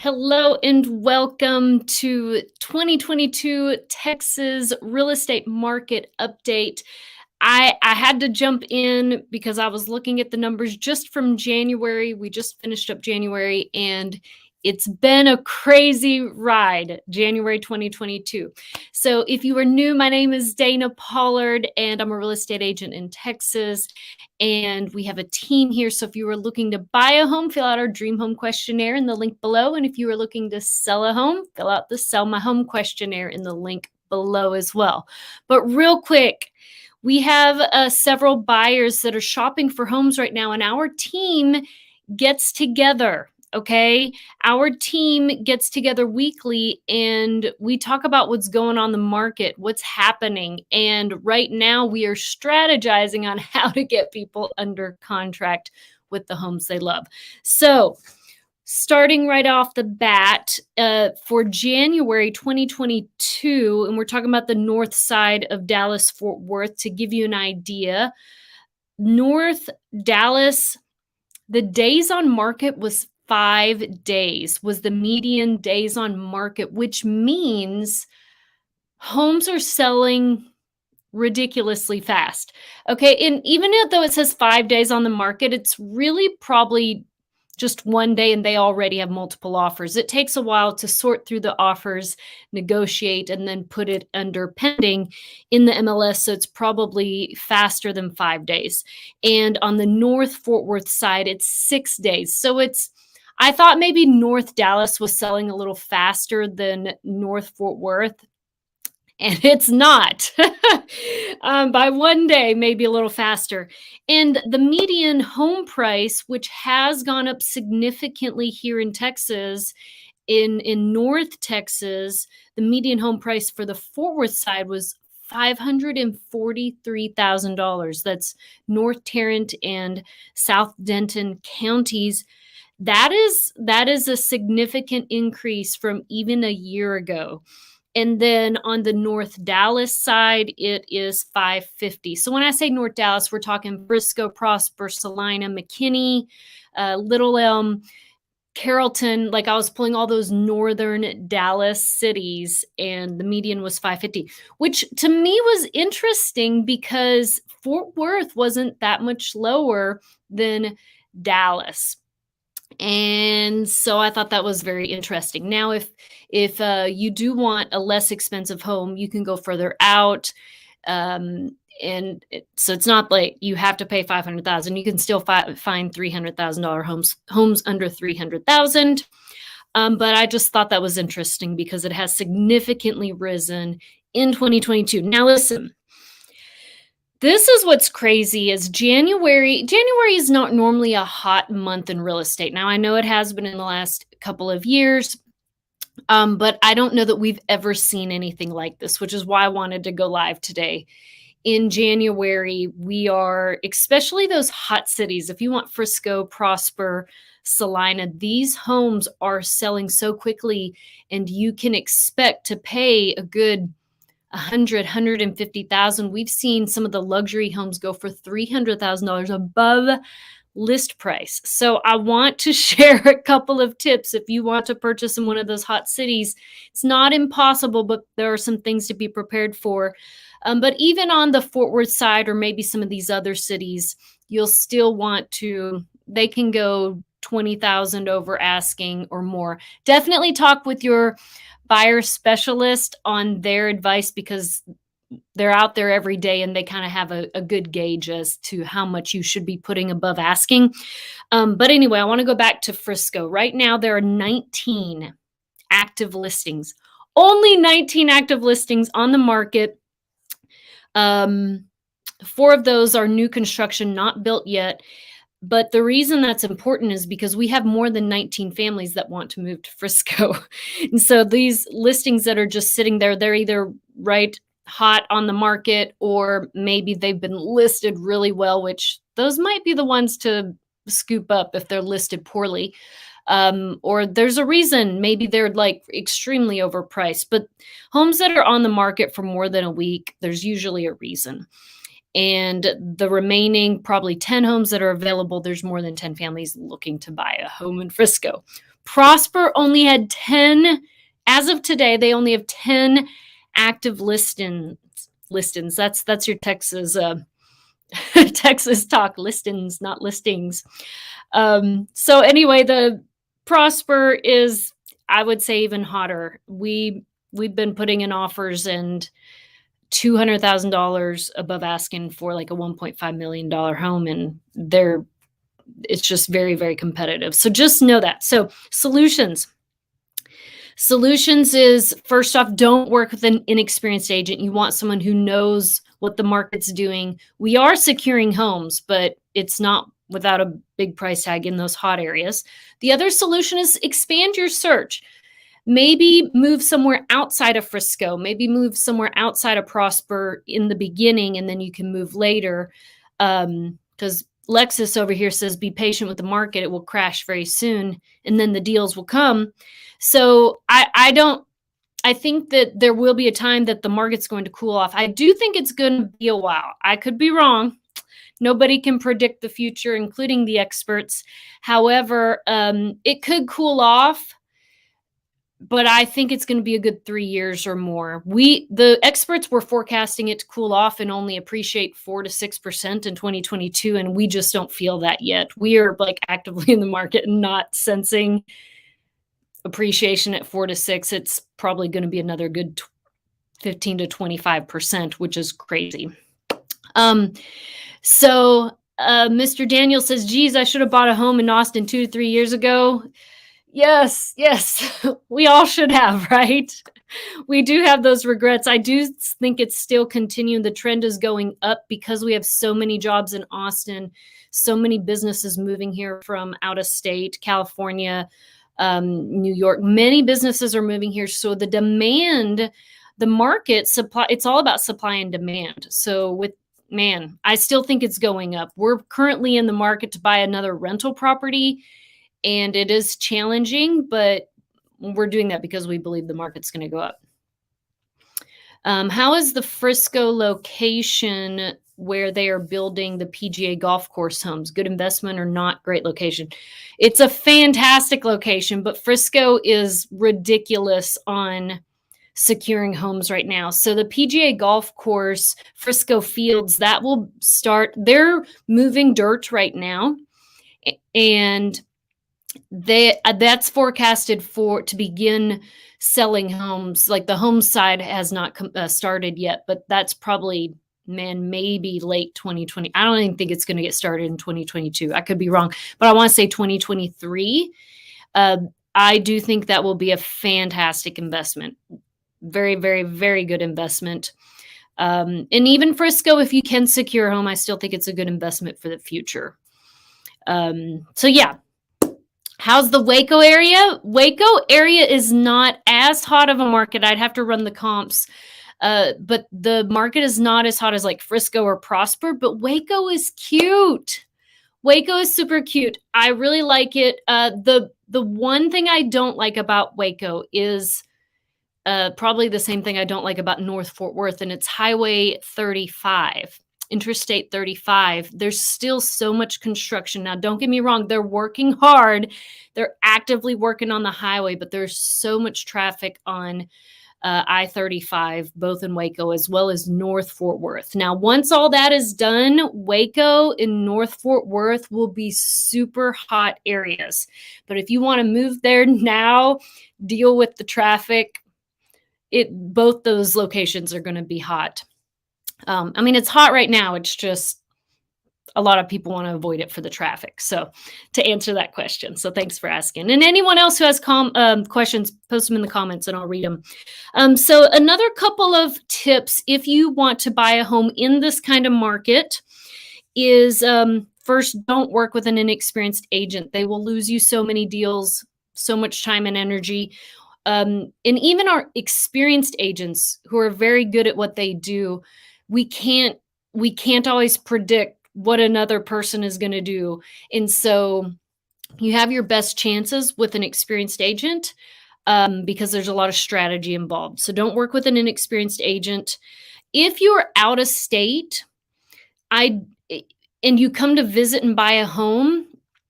Hello and welcome to 2022 Texas real estate market update. I had to jump in because I was looking at the numbers just from January. We just finished up January and it's been a crazy ride, January 2022. So if you are new, my name is Dana Pollard and I'm a real estate agent in Texas. And we have a team here. So if you are looking to buy a home, fill out our dream home questionnaire in the link below. And if you are looking to sell a home, fill out the sell my home questionnaire in the link below as well. But real quick, we have several buyers that are shopping for homes right now, and our team gets together. Okay. Our team gets together weekly and we talk about what's going on in the market, what's happening. And right now we are strategizing on how to get people under contract with the homes they love. So starting right off the bat, for January 2022, and we're talking about the north side of Dallas-Fort Worth to give you an idea. North Dallas, the days on market was 5 days, was the median days on market, which means homes are selling ridiculously fast. Okay, and even though it says 5 days on the market, it's really probably just one day and they already have multiple offers. It takes a while to sort through the offers, negotiate, and then put it under pending in the MLS. So it's probably faster than 5 days. And on the North Fort Worth side, it's 6 days. So I thought maybe North Dallas was selling a little faster than North Fort Worth. And it's not. By one day, maybe a little faster. And the median home price, which has gone up significantly here in Texas, in North Texas, the median home price for the Fort Worth side was $543,000. That's North Tarrant and South Denton counties. That is a significant increase from even a year ago. And then on the North Dallas side, it is $550. So when I say North Dallas, we're talking Frisco, Prosper, Salina, McKinney, Little Elm, Carrollton. Like I was pulling all those northern Dallas cities, and the median was $550, which to me was interesting because Fort Worth wasn't that much lower than Dallas. And so I thought that was very interesting. Now, if you do want a less expensive home, you can go further out. So it's not like you have to pay $500,000. You can still find $300,000 homes under $300,000. But I just thought that was interesting because it has significantly risen in 2022. Now, listen. This is what's crazy is January is not normally a hot month in real estate. Now, I know it has been in the last couple of years, but I don't know that we've ever seen anything like this, which is why I wanted to go live today. In January, we are, especially those hot cities, if you want Frisco, Prosper, Salina, these homes are selling so quickly, and you can expect to pay a good $150,000. We've seen some of the luxury homes go for $300,000 above list price. So I want to share a couple of tips if you want to purchase in one of those hot cities. It's not impossible, but there are some things to be prepared for. But even on the Fort Worth side, or maybe some of these other cities, you'll still want to, they can go 20,000 over asking or more. Definitely talk with your buyer specialist on their advice because they're out there every day and they kind of have a good gauge as to how much you should be putting above asking. But anyway, I want to go back to Frisco. Right now, there are 19 active listings. Only 19 active listings on the market. 4 of those are new construction, not built yet. But the reason that's important is because we have more than 19 families that want to move to Frisco. And so these listings that are just sitting there, they're either right hot on the market, or maybe they've been listed really well, which those might be the ones to scoop up if they're listed poorly. Or there's a reason, maybe they're like extremely overpriced. But homes that are on the market for more than a week, there's usually a reason. And the remaining probably 10 homes that are available, there's more than 10 families looking to buy a home in Frisco. Prosper only had 10, as of today, they only have 10 active listings. That's your Texas Texas talk, listings, not listings. So anyway, the Prosper is, I would say, even hotter. We've been putting in offers and $200,000 above asking for like a $1.5 million home, and it's just very, very competitive. So just know that. So solutions. Solutions is, first off, don't work with an inexperienced agent. You want someone who knows what the market's doing. We are securing homes, but it's not without a big price tag in those hot areas. The other solution is expand your search. Maybe move somewhere outside of Frisco, maybe move somewhere outside of Prosper in the beginning, and then you can move later. Because Lexus over here says, be patient with the market. It will crash very soon, and then the deals will come. So I think that there will be a time that the market's going to cool off. I do think it's going to be a while. I could be wrong. Nobody can predict the future, including the experts. However, it could cool off, but I think it's going to be a good 3 years or more. The experts were forecasting it to cool off and only appreciate 4 to 6% in 2022, and we just don't feel that yet. We are like actively in the market and not sensing appreciation at 4 to 6. It's probably going to be another good 15 to 25%, which is crazy. So Mr. Daniel says, geez, I should have bought a home in Austin 2 to 3 years ago. Yes, we all should have, right? We do have those regrets. I do think it's still continuing. The trend is going up because we have so many jobs in Austin, so many businesses moving here from out of state, California, New York. Many businesses are moving here. So the demand, the market supply, it's all about supply and demand. So I still think it's going up. We're currently in the market to buy another rental property, and it is challenging, but we're doing that because we believe the market's going to go up. How is the Frisco location where they are building the PGA golf course homes? Good investment or not? Great location. It's a fantastic location, but Frisco is ridiculous on securing homes right now. So the PGA golf course, Frisco Fields, that will start. They're moving dirt right now, and that's forecasted to begin selling homes. Like the home side has not started yet, but that's probably maybe late 2020. I don't even think it's going to get started in 2022. I could be wrong, but I want to say 2023. I do think that will be a fantastic investment. Very, very, very good investment. And even Frisco, if you can secure a home, I still think it's a good investment for the future. So yeah. How's the Waco area? Waco area is not as hot of a market. I'd have to run the comps. But the market is not as hot as like Frisco or Prosper, but Waco is cute. Waco is super cute. I really like it. The one thing I don't like about Waco is probably the same thing I don't like about North Fort Worth, and it's Highway 35. Interstate 35, there's still so much construction. Now, don't get me wrong, they're working hard. They're actively working on the highway, but there's so much traffic on I-35, both in Waco as well as North Fort Worth. Now, once all that is done, Waco and North Fort Worth will be super hot areas. But if you want to move there now, deal with the traffic, both those locations are going to be hot. I mean, it's hot right now. It's just a lot of people want to avoid it for the traffic. So to answer that question. So thanks for asking. And anyone else who has questions, post them in the comments and I'll read them. So another couple of tips if you want to buy a home in this kind of market is first, don't work with an inexperienced agent. They will lose you so many deals, so much time and energy. And even our experienced agents who are very good at what they do, we can't always predict what another person is going to do. And so you have your best chances with an experienced agent because there's a lot of strategy involved. So don't work with an inexperienced agent. If you're out of state, I and you come to visit and buy a home,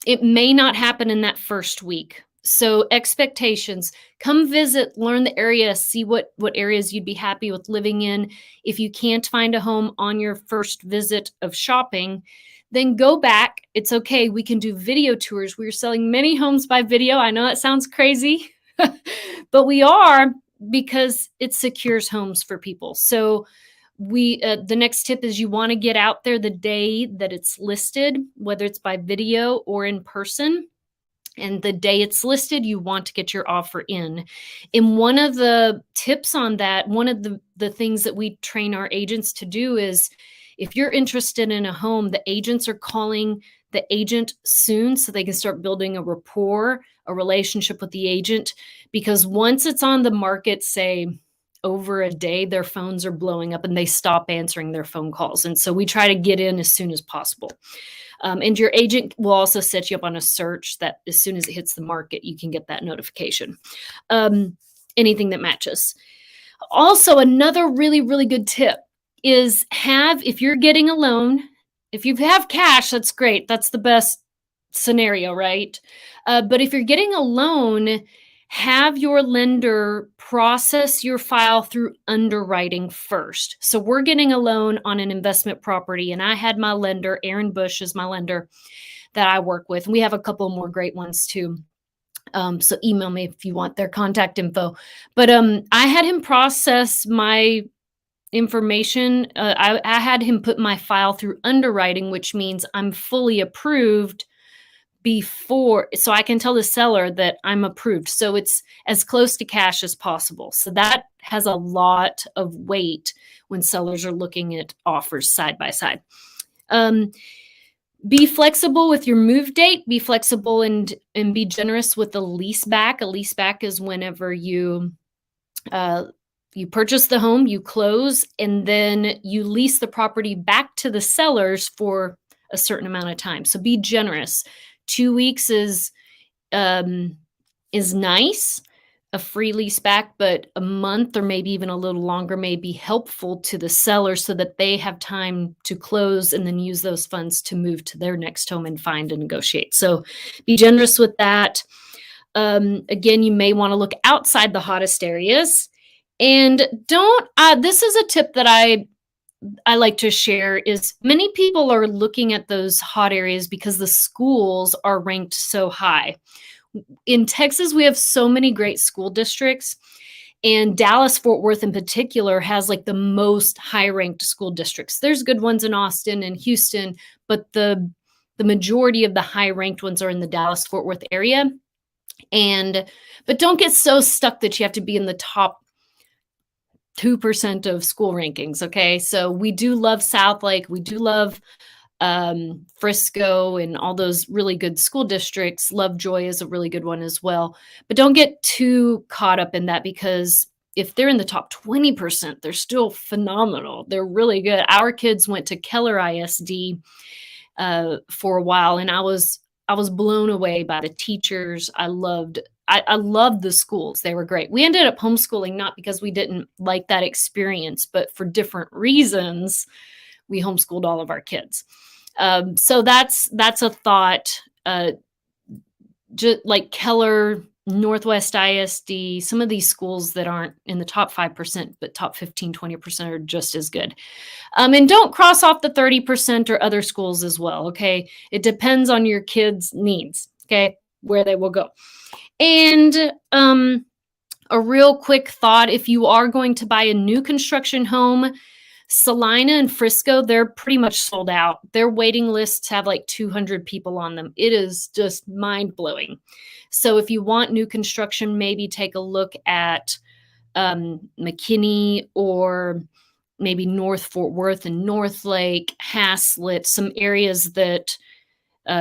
it may not happen in that first week. So expectations, come visit, learn the area, see what areas you'd be happy with living in. If you can't find a home on your first visit of shopping, then go back. It's okay. We can do video tours. We're selling many homes by video. I know that sounds crazy, but we are, because it secures homes for people. So the next tip is you want to get out there the day that it's listed, whether it's by video or in person. And the day it's listed, you want to get your offer in. And one of the tips on that, one of the things that we train our agents to do is, if you're interested in a home, the agents are calling the agent soon so they can start building a rapport, a relationship with the agent. Because once it's on the market, say over a day, their phones are blowing up and they stop answering their phone calls. And so we try to get in as soon as possible. And your agent will also set you up on a search that as soon as it hits the market, you can get that notification. Anything that matches. Also, another really, really good tip is if you're getting a loan, if you have cash, that's great. That's the best scenario, right? But if you're getting a loan, have your lender process your file through underwriting first. So we're getting a loan on an investment property, and I had my lender, Aaron Bush is my lender that I work with. And we have a couple more great ones too. So email me if you want their contact info. But I had him process my information. I had him put my file through underwriting, which means I'm fully approved before, so I can tell the seller that I'm approved. So it's as close to cash as possible. So that has a lot of weight when sellers are looking at offers side by side. Be flexible with your move date. Be flexible and be generous with the lease back. A lease back is whenever you purchase the home, you close, and then you lease the property back to the sellers for a certain amount of time. So be generous. 2 weeks is nice, a free lease back, but a month or maybe even a little longer may be helpful to the seller so that they have time to close and then use those funds to move to their next home and find and negotiate. So be generous with that. Again, you may want to look outside the hottest areas. And this is a tip that I like to share, is many people are looking at those hot areas because the schools are ranked so high. In Texas, we have so many great school districts, and Dallas-Fort Worth in particular has like the most high-ranked school districts. There's good ones in Austin and Houston, but the majority of the high-ranked ones are in the Dallas-Fort Worth area. But don't get so stuck that you have to be in the top 2% of school rankings. Okay. So we do love Southlake. We do love Frisco and all those really good school districts. Lovejoy is a really good one as well. But don't get too caught up in that, because if they're in the top 20%, they're still phenomenal. They're really good. Our kids went to Keller ISD for a while, and I was blown away by the teachers. I loved the schools. They were great. We ended up homeschooling, not because we didn't like that experience, but for different reasons. We homeschooled all of our kids. So that's a thought. Just like Keller, Northwest ISD, some of these schools that aren't in the top 5%, but top 15, 20% are just as good. And don't cross off the 30% or other schools as well. Okay. It depends on your kids' needs. Okay. Where they will go. And a real quick thought, if you are going to buy a new construction home, Salina and Frisco, they're pretty much sold out. Their waiting lists have like 200 people on them. It is just mind-blowing. So if you want new construction, maybe take a look at McKinney, or maybe North Fort Worth and Northlake, Haslett, some areas that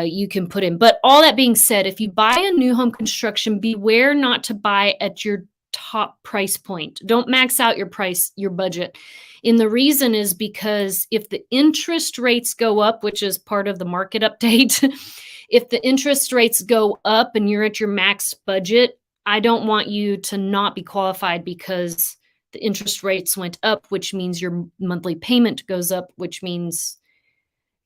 you can put in. But all that being said, if you buy a new home construction, beware not to buy at your top price point. Don't max out your budget. And the reason is because if the interest rates go up, which is part of the market update, if the interest rates go up and you're at your max budget, I don't want you to not be qualified because the interest rates went up, which means your monthly payment goes up, which means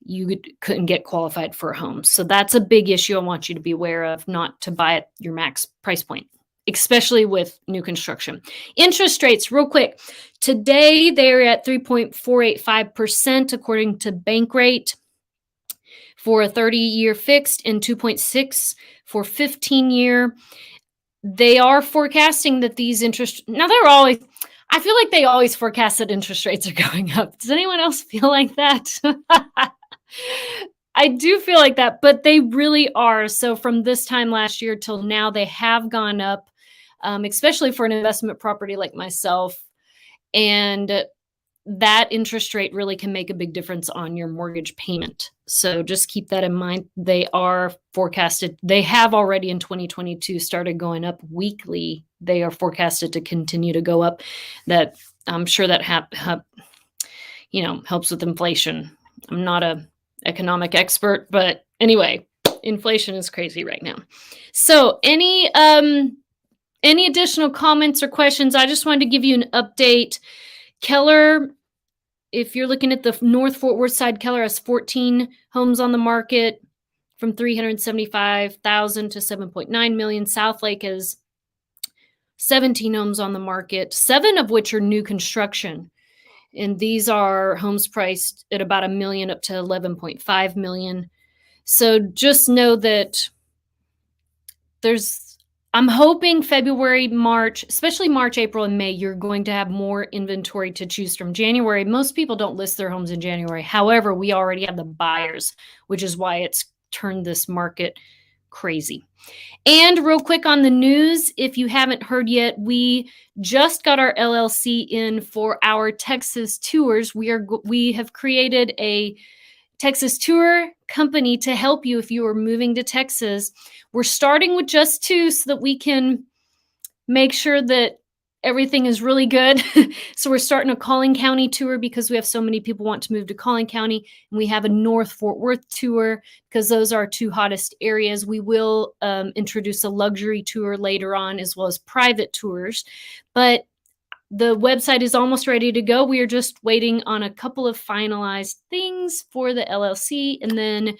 you couldn't get qualified for a home. So that's a big issue I want you to be aware of, not to buy at your max price point, especially with new construction. Interest rates, real quick. Today, they're at 3.485% according to Bankrate for a 30-year fixed and 2.6 for 15-year. They are forecasting that these now I feel like they always forecast that interest rates are going up. Does anyone else feel like that? I do feel like that, but they really are. So from this time last year till now, they have gone up, especially for an investment property like myself. And that interest rate really can make a big difference on your mortgage payment. So just keep that in mind. They are forecasted. They have already in 2022 started going up weekly. They are forecasted to continue to go up. That I'm sure that helps with inflation. I'm not a economic expert, but anyway, inflation is crazy right now. So any additional comments or questions? I just wanted to give you an update. Keller, if you're looking at the North Fort Worth side, Keller has 14 homes on the market from 375,000 to 7.9 million. Southlake has 17 homes on the market, 7 of which are new construction. And these are homes priced at about $1 million up to $11.5 million. So just know that I'm hoping February, March, especially March, April, and May, you're going to have more inventory to choose from. January, most people don't list their homes in January. However, we already have the buyers, which is why it's turned this market crazy. And real quick on the news, if you haven't heard yet, we just got our LLC in for our Texas tours. We have created a Texas tour company to help you if you are moving to Texas. We're starting with just 2 so that we can make sure that everything is really good. So we're starting a Collin County tour because we have so many people want to move to Collin County. And we have a North Fort Worth tour because those are our 2 hottest areas. We will introduce a luxury tour later on as well as private tours. But the website is almost ready to go. We are just waiting on a couple of finalized things for the LLC, and then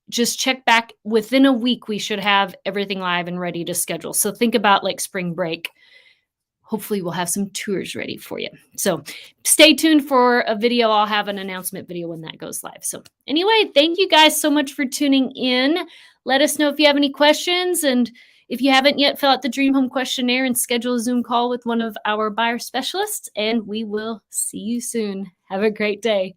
just check back within a week. We should have everything live and ready to schedule. So think about like spring break. Hopefully we'll have some tours ready for you. So stay tuned for a video. I'll have an announcement video when that goes live. So anyway, thank you guys so much for tuning in. Let us know if you have any questions. And if you haven't yet, fill out the Dream Home Questionnaire and schedule a Zoom call with one of our buyer specialists. And we will see you soon. Have a great day.